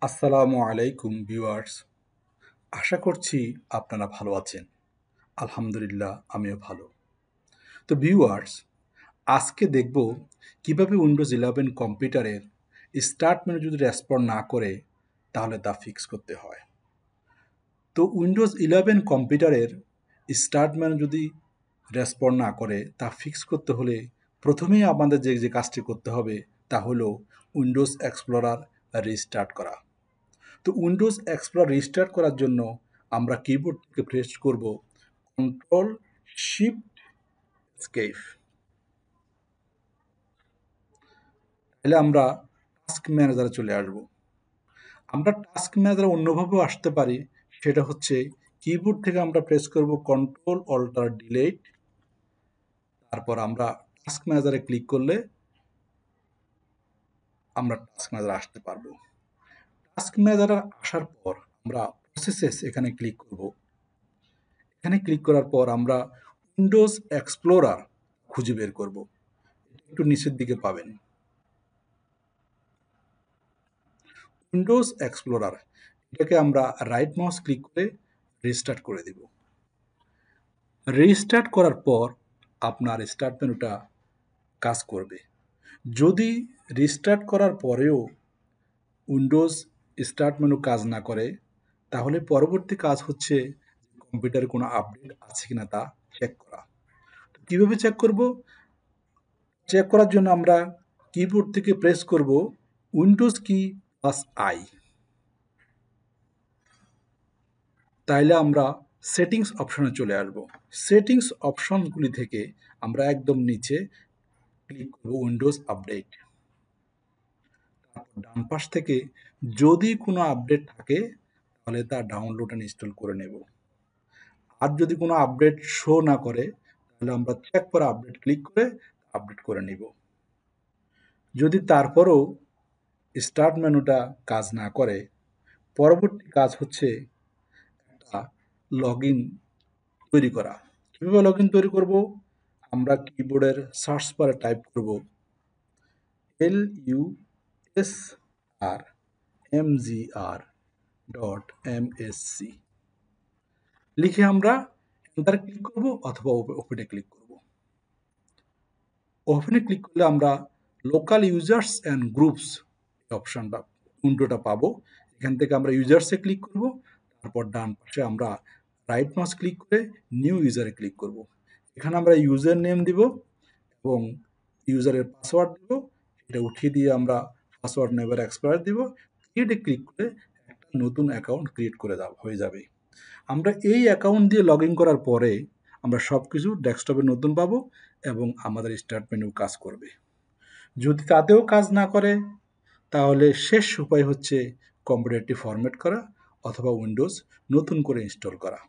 আসসালামু আলাইকুম ভিউয়ার্স। আশা করছি আপনারা ভালো আছেন। আলহামদুলিল্লাহ আমিও ভালো। তো ভিউয়ার্স, আজকে দেখব কিভাবে উইন্ডোজ 11 কম্পিউটারের স্টার্ট মেনু যদি রেসপন্ড না করে তাহলে তা ফিক্স করতে হয়। তো উইন্ডোজ 11 কম্পিউটারের স্টার্ট মেনু যদি রেসপন্ড না করে তা ফিক্স করতে হলে প্রথমেই আমাদের যে কাজটি করতে হবে তা হলো উইন্ডোজ এক্সপ্লোরার রিস্টার্ট করা। তো উইন্ডোজ এক্সপ্লোরার রিস্টার্ট করার জন্য আমরা কিবোর্ড থেকে প্রেস করব কন্ট্রোল শিফট এসকেপ। তাহলে আমরা টাস্ক ম্যানেজারে চলে আসব। আমরা টাস্ক ম্যানেজারে অন্যভাবেও আসতে পারি, সেটা হচ্ছে কিবোর্ড থেকে আমরা প্রেস করব কন্ট্রোল অল্টার ডিলিট, তারপর আমরা টাস্ক ম্যানেজারে ক্লিক করলে আমরা টাস্ক ম্যানেজারে আসতে পারবো। টাস্ক ম্যানেজারে আসার পর আমরা প্রসেসেস এখানে ক্লিক করব। এখানে ক্লিক করার পর আমরা উইন্ডোজ এক্সপ্লোরার খুঁজে বের করব। একটু নিচের দিকে পাবেন উইন্ডোজ এক্সপ্লোরার, এটাকে আমরা রাইট মাউস ক্লিক করে রিস্টার্ট করে দেব। রিস্টার্ট করার পর আপনার স্টার্ট মেনুটা কাজ করবে। যদি রিস্টার্ট করার পরেও উইন্ডোজ স্টার্ট মেনু কাজ না করে তাহলে পরবর্তী কাজ হচ্ছে কম্পিউটারে কোনো আপডেট আছে কিনা তা চেক করা। কিভাবে চেক করব? চেক করার জন্য আমরা কিবোর্ড থেকে প্রেস করব উইন্ডোজ কি প্লাস আই। তাইলে আমরা সেটিংস অপশনে চলে আসব। সেটিংস অপশনগুলি থেকে আমরা একদম নিচে ক্লিক করব উইন্ডোজ আপডেট। তারপর ডান পাশ থেকে যদি কোনো আপডেট থাকে তাহলে তা ডাউনলোড অ্যান্ড ইনস্টল করে নেব। আর যদি কোনো আপডেট শো না করে তাহলে আমরা চেক করে আপডেট ক্লিক করে আপডেট করে নিব। যদি তারপরও স্টার্ট মেনুটা কাজ না করে পরবর্তী কাজ হচ্ছে একটা লগ ইন তৈরি করা। কীভাবে লগ ইন তৈরি করব? আমরা কিবোর্ডের সার্চ বারে টাইপ করব LUSRMGR.MSC লিখে আমরা এন্টার ক্লিক করব অথবা ওপেনে ক্লিক করব। ওপেনে ক্লিক করলে আমরা লোকাল ইউজার্স অ্যান্ড গ্রুপস অপশনটা উইন্ডোটা পাবো। এখান থেকে আমরা ইউজার্সে ক্লিক করব, তারপর ডান পাশে আমরা রাইট মাউস ক্লিক করে নিউ ইউজারে ক্লিক করব। এখানে আমরা ইউজার নেম দিব এবং ইউজারের পাসওয়ার্ড দিব। এটা উঠিয়ে দিয়ে আমরা পাসওয়ার্ড নেভার এক্সপায়ার দিব। ক্রিয়েটে ক্লিক করে একটা নতুন অ্যাকাউন্ট ক্রিয়েট করে হয়ে যাবে। আমরা এই অ্যাকাউন্ট দিয়ে লগ ইন করার পরে আমরা সব কিছু ডেস্কটপে নতুন পাবো এবং আমাদের স্টার্ট মেনু কাজ করবে। যদি তাতেও কাজ না করে তাহলে শেষ উপায় হচ্ছে কম্পিউটারটি ফরম্যাট করা অথবা উইন্ডোজ নতুন করে ইনস্টল করা।